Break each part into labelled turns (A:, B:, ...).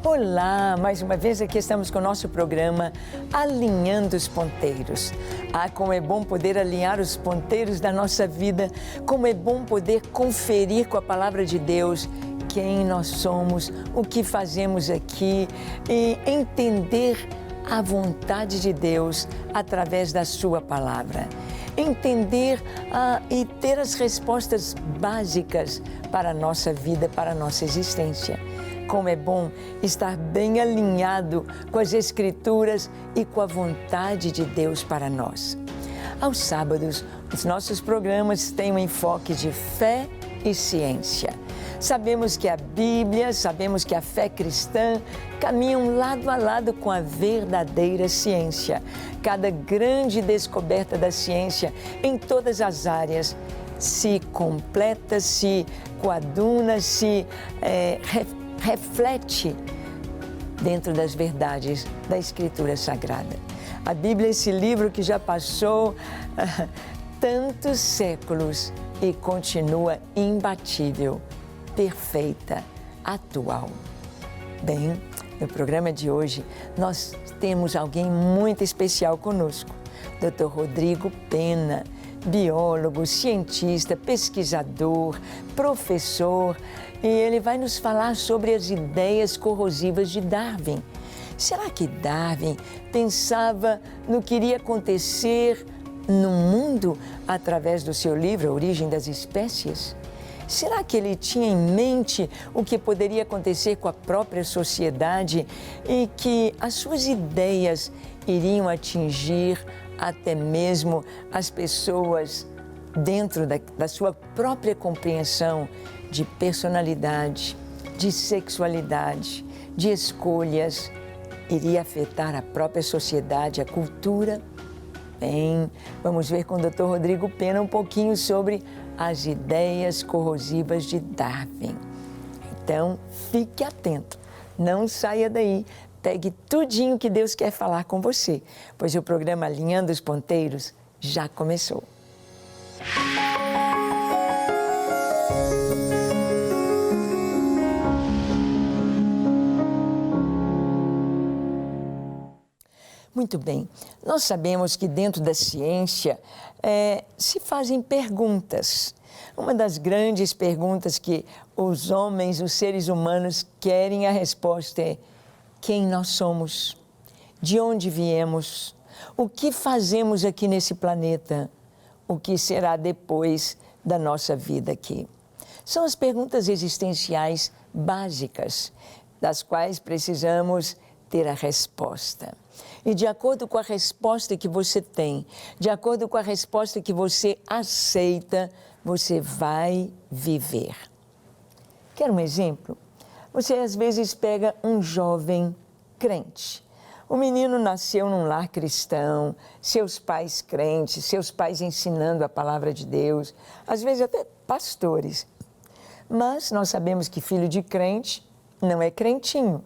A: Olá, mais uma vez aqui estamos com o nosso programa Alinhando os Ponteiros. Ah, como é bom poder alinhar os ponteiros da nossa vida, como é bom poder conferir com a Palavra de Deus quem nós somos, o que fazemos aqui e entender a vontade de Deus através da sua Palavra. Entender e ter as respostas básicas para a nossa vida, para a nossa existência. Como é bom estar bem alinhado com as Escrituras e com a vontade de Deus para nós. Aos sábados, os nossos programas têm um enfoque de fé e ciência. Sabemos que a Bíblia, sabemos que a fé cristã caminham lado a lado com a verdadeira ciência. Cada grande descoberta da ciência em todas as áreas se completa, se coaduna, se reflete dentro das verdades da Escritura Sagrada. A Bíblia é esse livro que já passou tantos séculos e continua imbatível, perfeita, atual. Bem, no programa de hoje nós temos alguém muito especial conosco, Dr. Rodrigo Penna, biólogo, cientista, pesquisador, professor, e ele vai nos falar sobre as ideias corrosivas de Darwin. Será que Darwin pensava no que iria acontecer no mundo através do seu livro A Origem das Espécies? Será que ele tinha em mente o que poderia acontecer com a própria sociedade e que as suas ideias iriam atingir até mesmo as pessoas dentro da sua própria compreensão de personalidade, de sexualidade, de escolhas, iria afetar a própria sociedade, a cultura? Bem, vamos ver com o Dr. Rodrigo Penna um pouquinho sobre as ideias corrosivas de Darwin. Então, fique atento, não saia daí. Pegue tudinho que Deus quer falar com você, pois o programa Alinhando os Ponteiros já começou. Muito bem, nós sabemos que dentro da ciência se fazem perguntas. Uma das grandes perguntas que os homens, os seres humanos querem a resposta é: quem nós somos? De onde viemos? O que fazemos aqui nesse planeta? O que será depois da nossa vida aqui? São as perguntas existenciais básicas, das quais precisamos ter a resposta. E de acordo com a resposta que você tem, de acordo com a resposta que você aceita, você vai viver. Quer um exemplo? Você às vezes pega um jovem crente. O menino nasceu num lar cristão, seus pais crentes, seus pais ensinando a palavra de Deus, às vezes até pastores. Mas nós sabemos que filho de crente não é crentinho.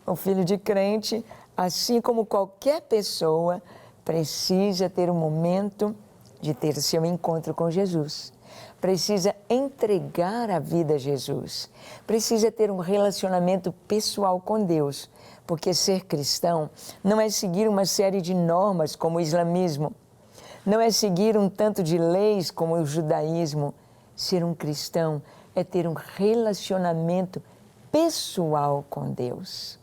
A: O filho de crente, assim como qualquer pessoa, precisa ter um momento de ter seu encontro com Jesus. Precisa entregar a vida a Jesus. Precisa ter um relacionamento pessoal com Deus. Porque ser cristão não é seguir uma série de normas como o islamismo. Não é seguir um tanto de leis como o judaísmo. Ser um cristão é ter um relacionamento pessoal com Deus.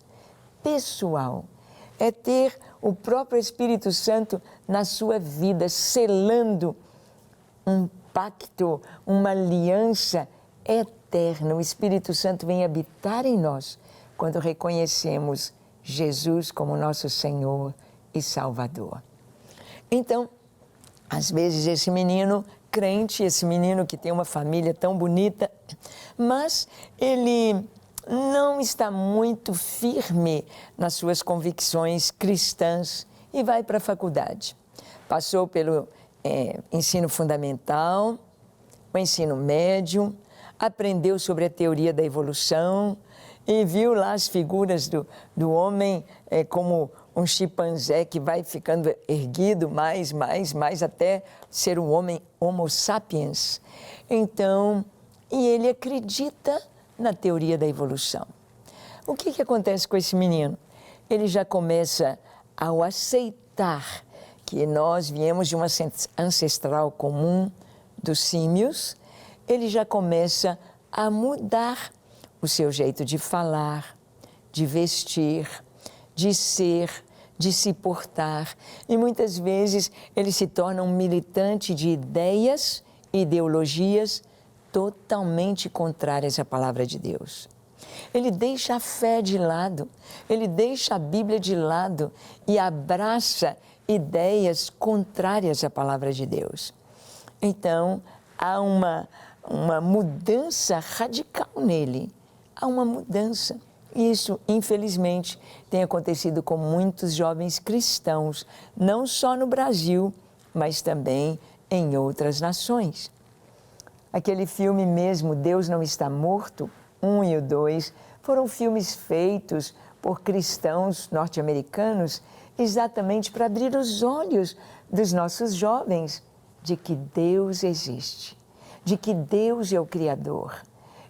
A: Pessoal. É ter o próprio Espírito Santo na sua vida, selando um pacto, uma aliança eterna. O Espírito Santo vem habitar em nós quando reconhecemos Jesus como nosso Senhor e Salvador. Então, às vezes esse menino crente, esse menino que tem uma família tão bonita, mas ele não está muito firme nas suas convicções cristãs e vai para a faculdade. Passou pelo ensino fundamental, o ensino médio, aprendeu sobre a teoria da evolução e viu lá as figuras do homem como um chimpanzé que vai ficando erguido mais, até ser um homem homo sapiens. Então, e ele acredita na teoria da evolução. O que acontece com esse menino? Ele já começa ao aceitar que nós viemos de uma ancestral comum dos símios, ele já começa a mudar o seu jeito de falar, de vestir, de ser, de se portar. E muitas vezes ele se torna um militante de ideias e ideologias totalmente contrárias à palavra de Deus. Ele deixa a fé de lado, ele deixa a Bíblia de lado e abraça ideias contrárias à palavra de Deus. Então, há uma mudança radical nele, há uma mudança. E isso, infelizmente, tem acontecido com muitos jovens cristãos, não só no Brasil, mas também em outras nações. Aquele filme mesmo, Deus Não Está Morto, 1 e o 2, foram filmes feitos por cristãos norte-americanos exatamente para abrir os olhos dos nossos jovens de que Deus existe, de que Deus é o Criador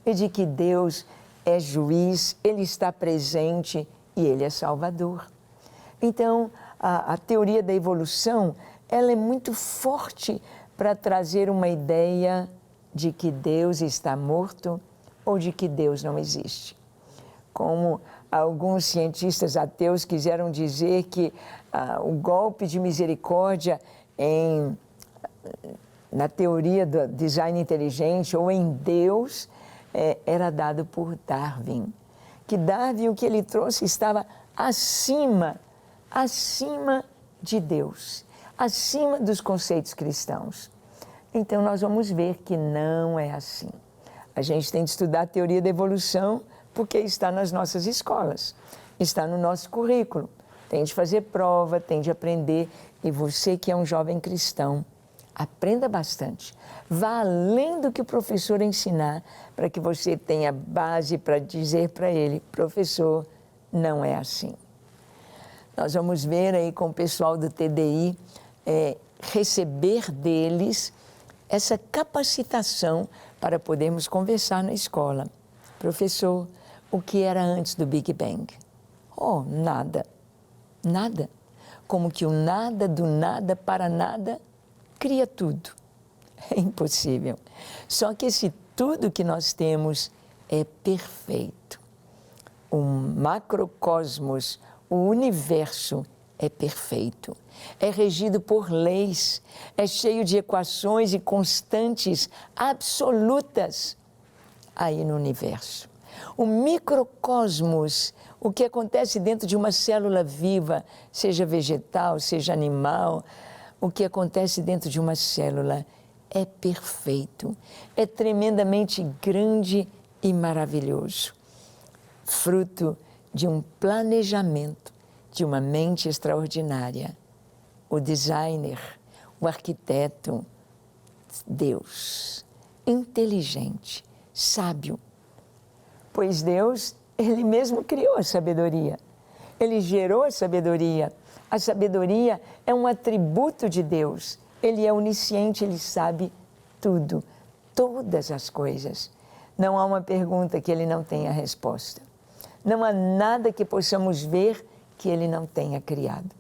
A: e de que Deus é juiz, Ele está presente e Ele é Salvador. Então, a teoria da evolução, ela é muito forte para trazer uma ideia de que Deus está morto ou de que Deus não existe. Como alguns cientistas ateus quiseram dizer que o golpe de misericórdia na teoria do design inteligente ou em Deus era dado por Darwin. Que Darwin, o que ele trouxe, estava acima de Deus, acima dos conceitos cristãos. Então, nós vamos ver que não é assim. A gente tem de estudar a teoria da evolução porque está nas nossas escolas, está no nosso currículo. Tem de fazer prova, tem de aprender. E você que é um jovem cristão, aprenda bastante. Vá além do que o professor ensinar, para que você tenha base para dizer para ele, professor, não é assim. Nós vamos ver aí com o pessoal do TDI, receber deles essa capacitação para podermos conversar na escola. Professor, o que era antes do Big Bang? Oh, nada. Nada. Como que o nada, do nada para nada, cria tudo. É impossível. Só que esse tudo que nós temos é perfeito. O macrocosmos, o universo é perfeito. É regido por leis, é cheio de equações e constantes absolutas aí no universo. O microcosmos, o que acontece dentro de uma célula viva, seja vegetal, seja animal, o que acontece dentro de uma célula é perfeito, é tremendamente grande e maravilhoso, fruto de um planejamento, de uma mente extraordinária. O designer, o arquiteto, Deus, inteligente, sábio, pois Deus, Ele mesmo criou a sabedoria, Ele gerou a sabedoria. A sabedoria é um atributo de Deus. Ele é onisciente, Ele sabe tudo, todas as coisas. Não há uma pergunta que Ele não tenha resposta. Não há nada que possamos ver que Ele não tenha criado.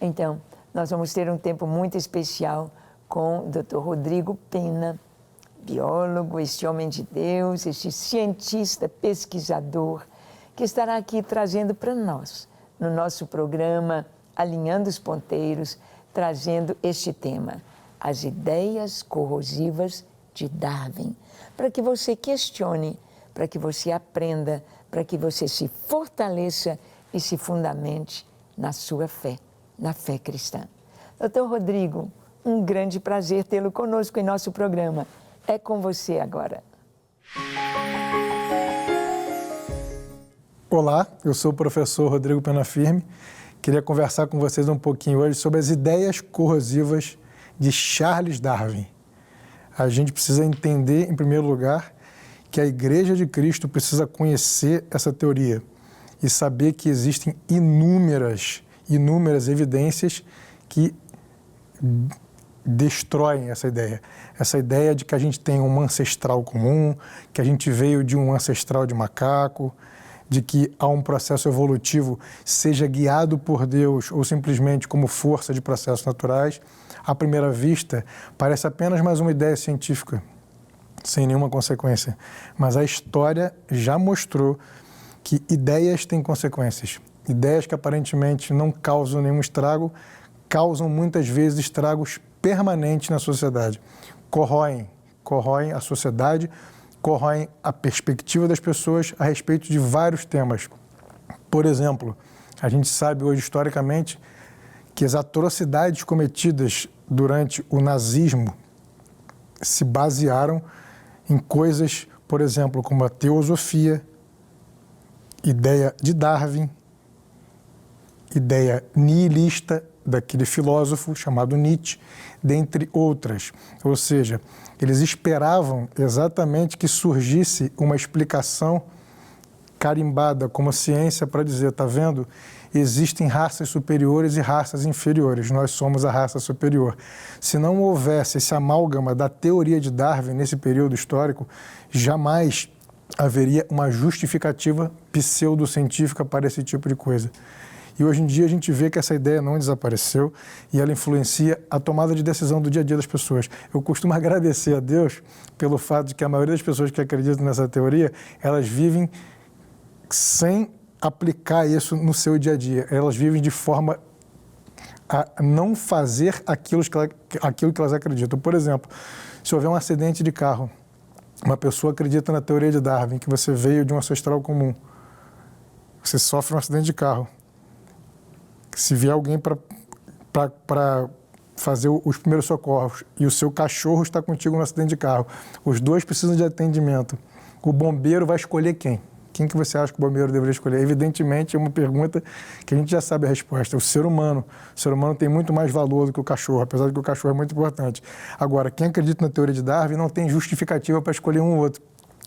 A: Então, nós vamos ter um tempo muito especial com o Dr. Rodrigo Penna, biólogo, este homem de Deus, este cientista, pesquisador, que estará aqui trazendo para nós, no nosso programa Alinhando os Ponteiros, trazendo este tema, as ideias corrosivas de Darwin, para que você questione, para que você aprenda, para que você se fortaleça e se fundamente na sua fé, na fé cristã. Doutor Rodrigo, um grande prazer tê-lo conosco em nosso programa. É com você agora.
B: Olá, eu sou o professor Rodrigo Penna Firme. Queria conversar com vocês um pouquinho hoje sobre as ideias corrosivas de Charles Darwin. A gente precisa entender, em primeiro lugar, que a Igreja de Cristo precisa conhecer essa teoria e saber que existem inúmeras evidências que destroem essa ideia. Essa ideia de que a gente tem um ancestral comum, que a gente veio de um ancestral de macaco, de que há um processo evolutivo, seja guiado por Deus ou simplesmente como força de processos naturais, à primeira vista, parece apenas mais uma ideia científica, sem nenhuma consequência. Mas a história já mostrou que ideias têm consequências. Ideias que aparentemente não causam nenhum estrago, causam muitas vezes estragos permanentes na sociedade. Corroem a sociedade, corroem a perspectiva das pessoas a respeito de vários temas. Por exemplo, a gente sabe hoje historicamente que as atrocidades cometidas durante o nazismo se basearam em coisas, por exemplo, como a teosofia, ideia de Darwin, ideia nihilista daquele filósofo chamado Nietzsche, dentre outras. Ou seja, eles esperavam exatamente que surgisse uma explicação carimbada como ciência para dizer, está vendo? Existem raças superiores e raças inferiores, nós somos a raça superior. Se não houvesse esse amálgama da teoria de Darwin nesse período histórico, jamais haveria uma justificativa pseudocientífica para esse tipo de coisa. E hoje em dia a gente vê que essa ideia não desapareceu e ela influencia a tomada de decisão do dia a dia das pessoas. Eu costumo agradecer a Deus pelo fato de que a maioria das pessoas que acreditam nessa teoria, elas vivem sem aplicar isso no seu dia a dia. Elas vivem de forma a não fazer aquilo que elas acreditam. Por exemplo, se houver um acidente de carro, uma pessoa acredita na teoria de Darwin, que você veio de um ancestral comum. Você sofre um acidente de carro. Se vier alguém para fazer os primeiros socorros e o seu cachorro está contigo no acidente de carro, os dois precisam de atendimento, o bombeiro vai escolher quem? Quem que você acha que o bombeiro deveria escolher? Evidentemente, é uma pergunta que a gente já sabe a resposta. O ser humano. O ser humano tem muito mais valor do que o cachorro, apesar de que o cachorro é muito importante. Agora, quem acredita na teoria de Darwin não tem justificativa para escolher um ou outro,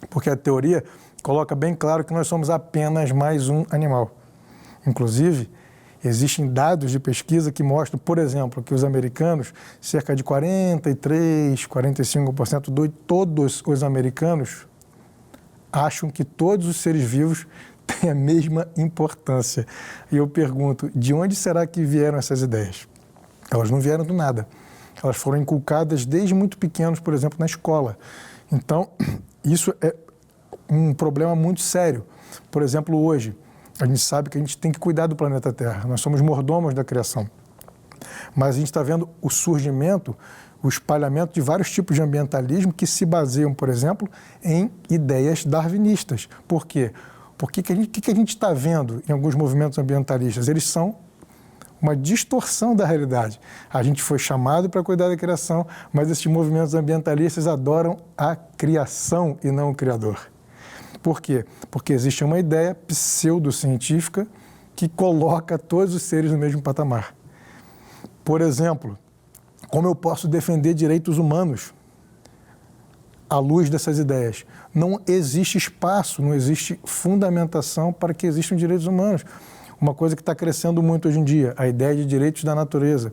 B: porque a teoria coloca bem claro que nós somos apenas mais um animal. Inclusive, existem dados de pesquisa que mostram, por exemplo, que os americanos, cerca de 43%, 45% de todos os americanos acham que todos os seres vivos têm a mesma importância. E eu pergunto, de onde será que vieram essas ideias? Elas não vieram do nada. Elas foram inculcadas desde muito pequenos, por exemplo, na escola. Então, isso é um problema muito sério. Por exemplo, hoje, a gente sabe que a gente tem que cuidar do planeta Terra. Nós somos mordomos da criação. Mas a gente está vendo o surgimento, o espalhamento de vários tipos de ambientalismo que se baseiam, por exemplo, em ideias darwinistas. Por quê? Porque o que a gente está vendo em alguns movimentos ambientalistas? Eles são uma distorção da realidade. A gente foi chamado para cuidar da criação, mas esses movimentos ambientalistas adoram a criação e não o Criador. Por quê? Porque existe uma ideia pseudocientífica que coloca todos os seres no mesmo patamar. Por exemplo, como eu posso defender direitos humanos à luz dessas ideias? Não existe espaço, não existe fundamentação para que existam direitos humanos. Uma coisa que está crescendo muito hoje em dia, a ideia de direitos da natureza,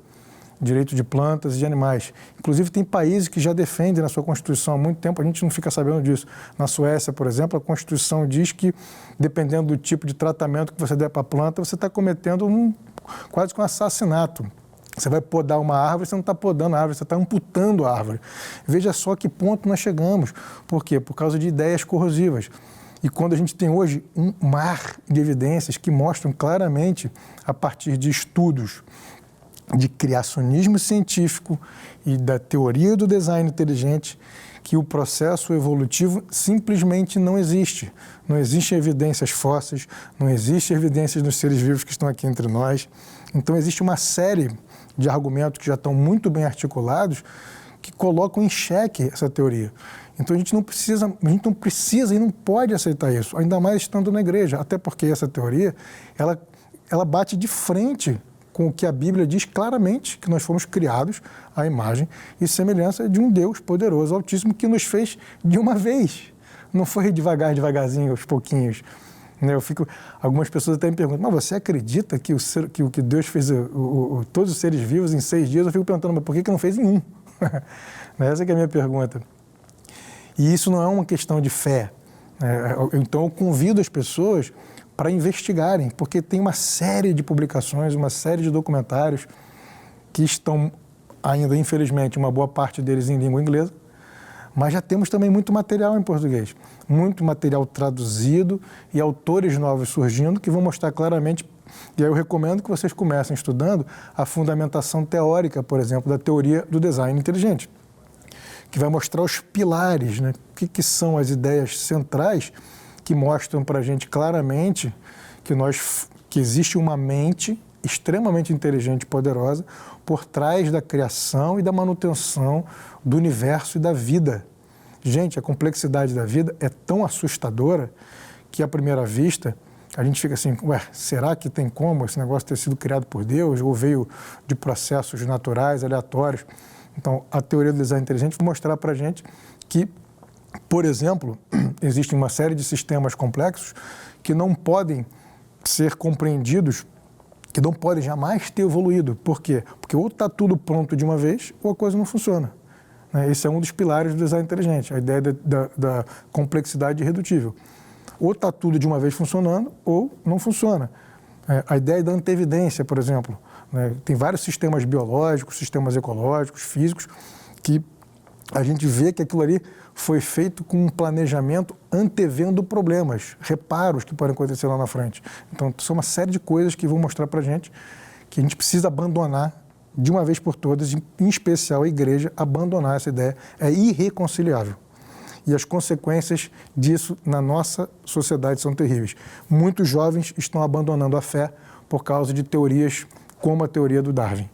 B: direito de plantas e de animais. Inclusive, tem países que já defendem na sua Constituição há muito tempo, a gente não fica sabendo disso. Na Suécia, por exemplo, a Constituição diz que, dependendo do tipo de tratamento que você der para a planta, você está cometendo quase que um assassinato. Você vai podar uma árvore, você não está podando a árvore, você está amputando a árvore. Veja só que ponto nós chegamos. Por quê? Por causa de ideias corrosivas. E quando a gente tem hoje um mar de evidências que mostram claramente, a partir de estudos de criacionismo científico e da teoria do design inteligente, que o processo evolutivo simplesmente não existe. Não existem evidências fósseis, não existem evidências dos seres vivos que estão aqui entre nós. Então existe uma série de argumentos que já estão muito bem articulados que colocam em xeque essa teoria. Então a gente não precisa e não pode aceitar isso, ainda mais estando na igreja, até porque essa teoria, ela bate de frente com o que a Bíblia diz claramente, que nós fomos criados à imagem e semelhança de um Deus poderoso, altíssimo, que nos fez de uma vez. Não foi devagarzinho, aos pouquinhos. Algumas pessoas até me perguntam, mas você acredita que Deus fez todos os seres vivos em 6 dias? Eu fico perguntando, mas por que não fez em 1? Essa que é a minha pergunta. E isso não é uma questão de fé. Então eu convido as pessoas para investigarem, porque tem uma série de publicações, uma série de documentários que estão ainda, infelizmente, uma boa parte deles em língua inglesa, mas já temos também muito material em português, muito material traduzido e autores novos surgindo que vão mostrar claramente. E aí eu recomendo que vocês comecem estudando a fundamentação teórica, por exemplo, da teoria do design inteligente, que vai mostrar os pilares, né? O que são as ideias centrais que mostram para a gente claramente que existe uma mente extremamente inteligente e poderosa por trás da criação e da manutenção do universo e da vida. Gente, a complexidade da vida é tão assustadora que, à primeira vista, a gente fica assim, ué, será que tem como esse negócio ter sido criado por Deus ou veio de processos naturais, aleatórios? Então, a teoria do design inteligente vai mostrar para a gente que, por exemplo, existe uma série de sistemas complexos que não podem ser compreendidos, que não podem jamais ter evoluído. Por quê? Porque ou está tudo pronto de uma vez ou a coisa não funciona. Esse é um dos pilares do design inteligente, a ideia da complexidade irredutível. Ou está tudo de uma vez funcionando ou não funciona. A ideia da antevidência, por exemplo. Tem vários sistemas biológicos, sistemas ecológicos, físicos, que a gente vê que aquilo ali foi feito com um planejamento antevendo problemas, reparos que podem acontecer lá na frente. Então, são uma série de coisas que vão mostrar para a gente que a gente precisa abandonar de uma vez por todas, em especial a igreja, abandonar essa ideia. É irreconciliável. E as consequências disso na nossa sociedade são terríveis. Muitos jovens estão abandonando a fé por causa de teorias como a teoria do Darwin.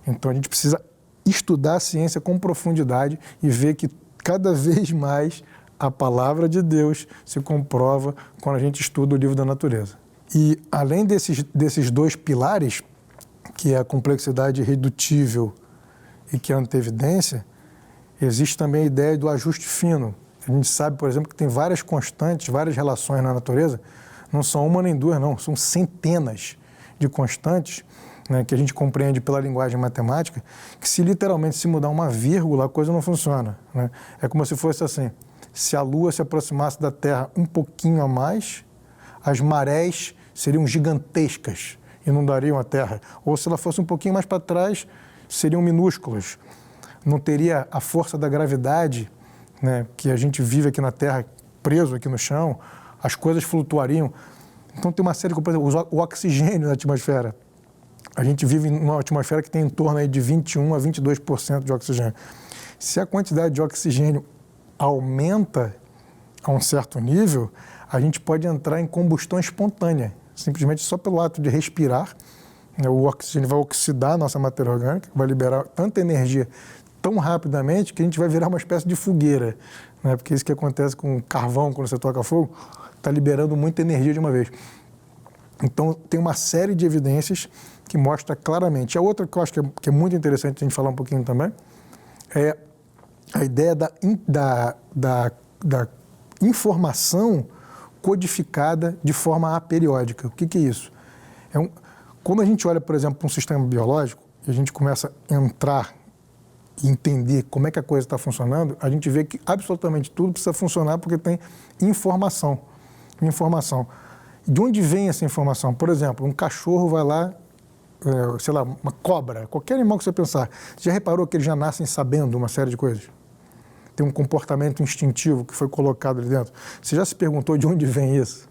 B: Então, a gente precisa estudar a ciência com profundidade e ver que cada vez mais a palavra de Deus se comprova quando a gente estuda o livro da natureza. E além desses dois pilares, que é a complexidade irredutível e que é a antevidência, existe também a ideia do ajuste fino. A gente sabe, por exemplo, que tem várias constantes, várias relações na natureza, não são uma nem duas, não, são centenas de constantes, né, que a gente compreende pela linguagem matemática, que se mudar uma vírgula, a coisa não funciona. Né? É como se fosse assim, se a Lua se aproximasse da Terra um pouquinho a mais, as marés seriam gigantescas, inundariam a Terra. Ou se ela fosse um pouquinho mais para trás, seriam minúsculas. Não teria a força da gravidade, né, que a gente vive aqui na Terra, preso aqui no chão, as coisas flutuariam. Então tem uma série de coisas, o oxigênio na atmosfera. A gente vive numa atmosfera que tem em torno aí de 21% a 22% de oxigênio. Se a quantidade de oxigênio aumenta a um certo nível, a gente pode entrar em combustão espontânea, simplesmente só pelo ato de respirar. O oxigênio vai oxidar a nossa matéria orgânica, vai liberar tanta energia tão rapidamente que a gente vai virar uma espécie de fogueira, né? Porque isso que acontece com carvão quando você toca fogo, está liberando muita energia de uma vez. Então, tem uma série de evidências que mostra claramente. A outra que eu acho que é muito interessante a gente falar um pouquinho também é a ideia da informação codificada de forma aperiódica. O que é isso? Quando a gente olha, por exemplo, para um sistema biológico e a gente começa a entrar e entender como é que a coisa está funcionando, a gente vê que absolutamente tudo precisa funcionar porque tem informação. De onde vem essa informação? Por exemplo, um cachorro vai lá, sei lá, uma cobra, qualquer animal que você pensar. Você já reparou que eles já nascem sabendo uma série de coisas? Tem um comportamento instintivo que foi colocado ali dentro. Você já se perguntou de onde vem isso?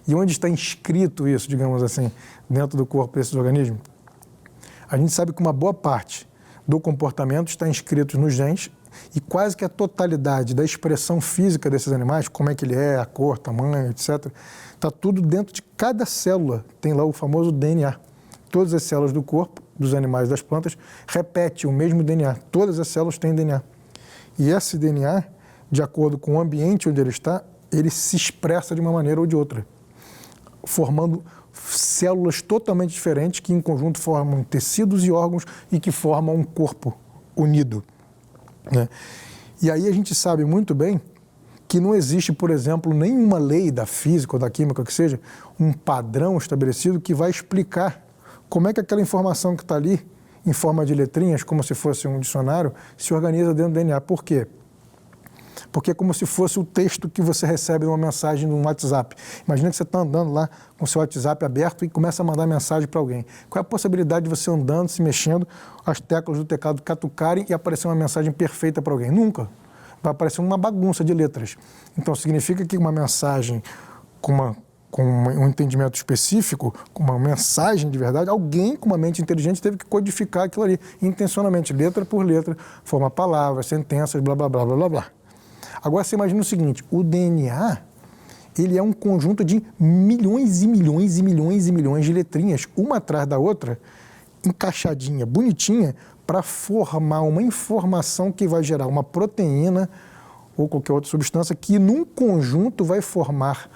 B: E onde está inscrito isso, digamos assim, dentro do corpo desses organismos? A gente sabe que uma boa parte do comportamento está inscrito nos genes e quase que a totalidade da expressão física desses animais, como é que ele é, a cor, tamanho, etc., está tudo dentro de cada célula. Tem lá o famoso DNA. Todas as células do corpo, dos animais e das plantas, repetem o mesmo DNA. Todas as células têm DNA. E esse DNA, de acordo com o ambiente onde ele está, ele se expressa de uma maneira ou de outra, formando células totalmente diferentes que em conjunto formam tecidos e órgãos e que formam um corpo unido, né? E aí a gente sabe muito bem que não existe, por exemplo, nenhuma lei da física ou da química, que seja, um padrão estabelecido que vai explicar como é que aquela informação que está ali, em forma de letrinhas, como se fosse um dicionário, se organiza dentro do DNA. Por quê? porque é como se fosse o texto que você recebe numa mensagem no WhatsApp. Imagina que você está andando lá com o seu WhatsApp aberto e começa a mandar mensagem para alguém. Qual é a possibilidade de você andando, se mexendo, as teclas do teclado catucarem e aparecer uma mensagem perfeita para alguém? Nunca. Vai aparecer uma bagunça de letras. Então, significa que uma mensagem com um entendimento específico, com uma mensagem de verdade, alguém com uma mente inteligente teve que codificar aquilo ali, intencionalmente, letra por letra, formar palavras, sentenças, blá, blá, blá, blá, blá, blá. Agora, você imagina o seguinte, o DNA, ele é um conjunto de milhões e milhões e milhões e milhões de letrinhas, uma atrás da outra, encaixadinha, bonitinha, para formar uma informação que vai gerar uma proteína ou qualquer outra substância que, num conjunto, vai formar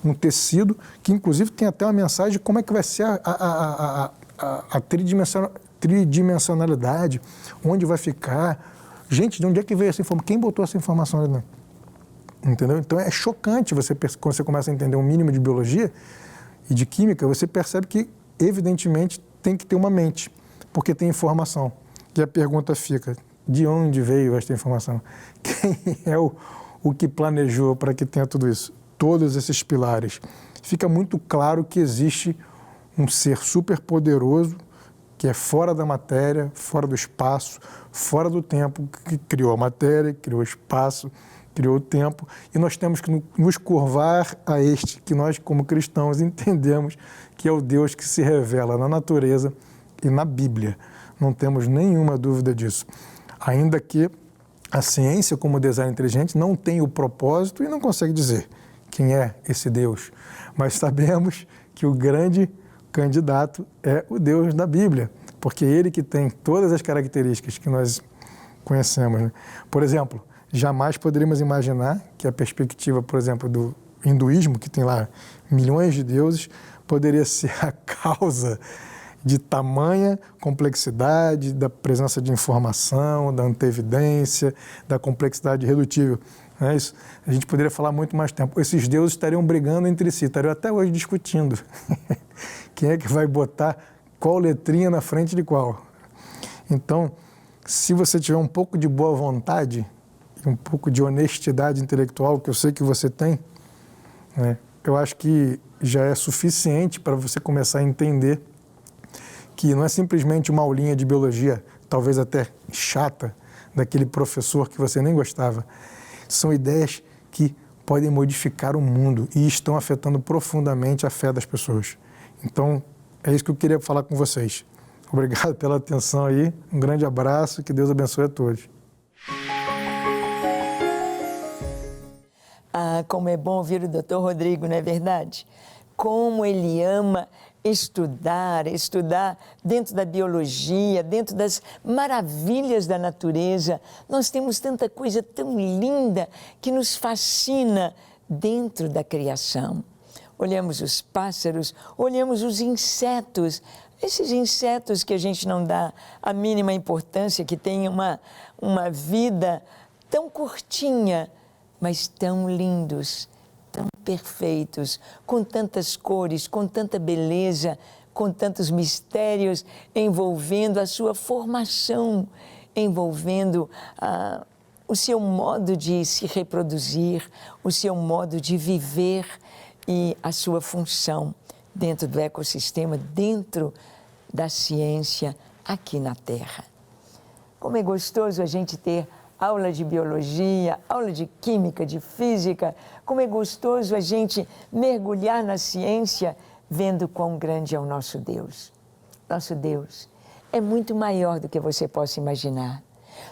B: um tecido que, inclusive, tem até uma mensagem de como é que vai ser a tridimensionalidade, onde vai ficar. Gente, de onde é que veio essa informação? Quem botou essa informação ali? Entendeu? Então, é chocante quando você começa a entender um mínimo de biologia e de química, você percebe que, evidentemente, tem que ter uma mente, porque tem informação. E a pergunta fica, de onde veio esta informação? Quem é o que planejou para que tenha tudo isso? Todos esses pilares. Fica muito claro que existe um ser superpoderoso que é fora da matéria, fora do espaço, fora do tempo, que criou a matéria, criou o espaço, criou o tempo, e nós temos que nos curvar a este que nós, como cristãos, entendemos que é o Deus que se revela na natureza e na Bíblia. Não temos nenhuma dúvida disso. Ainda que a ciência, como design inteligente, não tem o propósito e não consegue dizer quem é esse Deus. Mas sabemos que o grande candidato é o Deus da Bíblia, porque é ele que tem todas as características que nós conhecemos, né? Por exemplo, jamais poderíamos imaginar que a perspectiva, por exemplo, do hinduísmo, que tem lá milhões de deuses, poderia ser a causa de tamanha complexidade, da presença de informação, da antevidência, da complexidade irredutível. Não é isso? A gente poderia falar muito mais tempo. Esses deuses estariam brigando entre si, estariam até hoje discutindo. Quem é que vai botar qual letrinha na frente de qual? Então, se você tiver um pouco de boa vontade, um pouco de honestidade intelectual, que eu sei que você tem, né, eu acho que já é suficiente para você começar a entender que não é simplesmente uma aulinha de biologia, talvez até chata, daquele professor que você nem gostava. São ideias que podem modificar o mundo e estão afetando profundamente a fé das pessoas. Então, é isso que eu queria falar com vocês. Obrigado pela atenção aí, um grande abraço, que Deus abençoe a todos.
A: Ah, como é bom ouvir o Dr. Rodrigo, não é verdade? Como ele ama estudar dentro da biologia, dentro das maravilhas da natureza. Nós temos tanta coisa tão linda que nos fascina dentro da criação. Olhamos os pássaros, olhamos os insetos, esses insetos que a gente não dá a mínima importância, que têm uma vida tão curtinha, mas tão lindos, tão perfeitos, com tantas cores, com tanta beleza, com tantos mistérios, envolvendo a sua formação, envolvendo o seu modo de se reproduzir, o seu modo de viver e a sua função dentro do ecossistema, dentro da ciência aqui na Terra. Como é gostoso a gente ter aula de biologia, aula de química, de física. Como é gostoso a gente mergulhar na ciência vendo quão grande é o nosso Deus. Nosso Deus é muito maior do que você possa imaginar.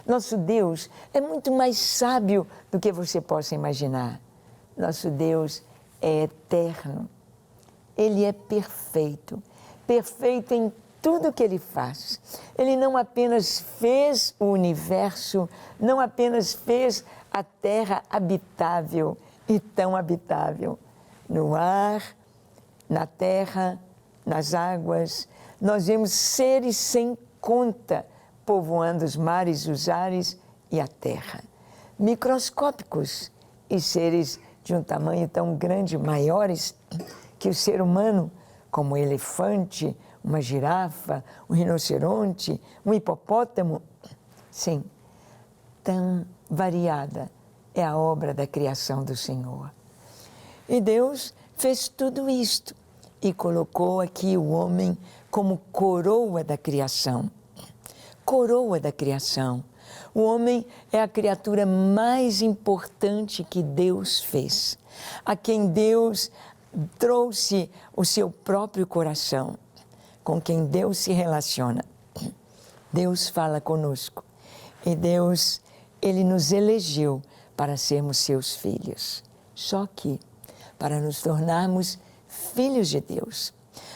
A: Nosso Deus é muito mais sábio do que você possa imaginar. Nosso Deus é eterno. Ele é perfeito, perfeito em tudo que Ele faz. Ele não apenas fez o universo, não apenas fez a terra habitável e tão habitável. No ar, na terra, nas águas, nós vemos seres sem conta povoando os mares, os ares e a terra. Microscópicos e seres de um tamanho tão grande, maiores que o ser humano, como um elefante, uma girafa, um rinoceronte, um hipopótamo. Sim, tão variada, é a obra da criação do Senhor. E Deus fez tudo isto e colocou aqui o homem como coroa da criação. Coroa da criação. O homem é a criatura mais importante que Deus fez, a quem Deus trouxe o seu próprio coração, com quem Deus se relaciona. Deus fala conosco e Deus, Ele nos elegeu para sermos seus filhos. Só que, para nos tornarmos filhos de Deus,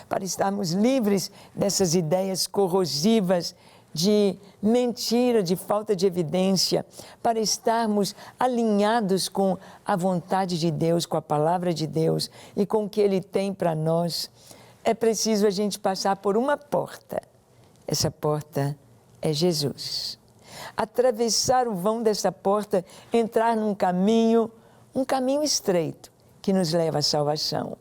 A: para estarmos livres dessas ideias corrosivas de mentira, de falta de evidência, para estarmos alinhados com a vontade de Deus, com a palavra de Deus e com o que Ele tem para nós, é preciso a gente passar por uma porta. Essa porta é Jesus. Atravessar o vão dessa porta, entrar num caminho, um caminho estreito que nos leva à salvação.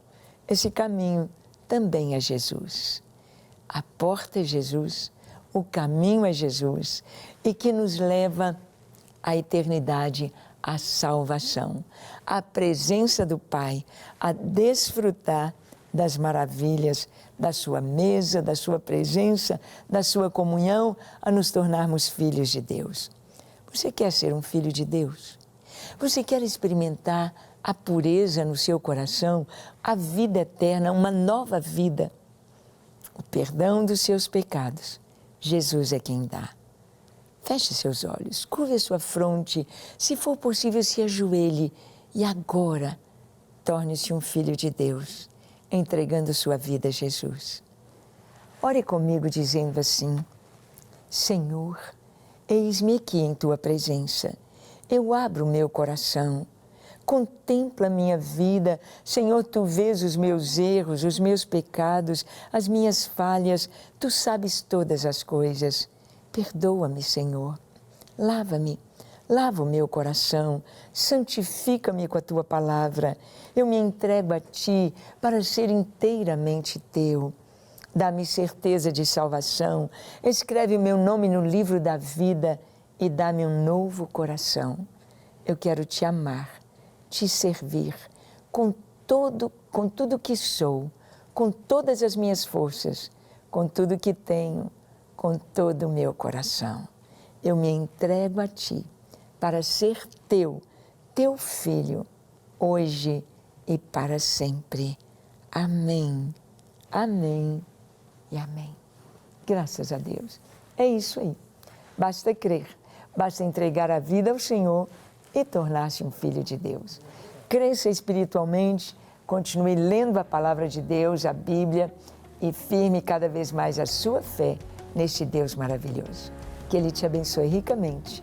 A: Esse caminho também é Jesus. A porta é Jesus, o caminho é Jesus e que nos leva à eternidade, à salvação, à presença do Pai, a desfrutar das maravilhas da sua mesa, da sua presença, da sua comunhão, a nos tornarmos filhos de Deus. Você quer ser um filho de Deus? Você quer experimentar a pureza no seu coração, a vida eterna, uma nova vida, o perdão dos seus pecados? Jesus é quem dá. Feche seus olhos, curve a sua fronte, se for possível, se ajoelhe e agora torne-se um filho de Deus, entregando sua vida a Jesus. Ore comigo dizendo assim: Senhor, eis-me aqui em Tua presença, eu abro o meu coração, contempla a minha vida, Senhor, Tu vês os meus erros, os meus pecados, as minhas falhas, Tu sabes todas as coisas. Perdoa-me, Senhor, lava-me, lava o meu coração, santifica-me com a Tua palavra, eu me entrego a Ti para ser inteiramente Teu. Dá-me certeza de salvação, escreve meu nome no livro da vida e dá-me um novo coração. Eu quero Te amar, Te servir com tudo que sou, com todas as minhas forças, com tudo que tenho, com todo o meu coração. Eu me entrego a Ti para ser Teu filho, hoje e para sempre. Amém, amém e amém. Graças a Deus. É isso aí. Basta crer, basta entregar a vida ao Senhor e tornar-se um filho de Deus. Cresça espiritualmente, continue lendo a palavra de Deus, a Bíblia, e firme cada vez mais a sua fé neste Deus maravilhoso. Que Ele te abençoe ricamente.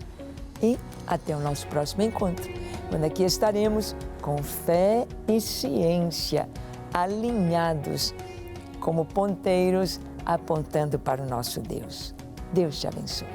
A: E até o nosso próximo encontro, quando aqui estaremos com fé e ciência, alinhados como ponteiros, apontando para o nosso Deus. Deus te abençoe.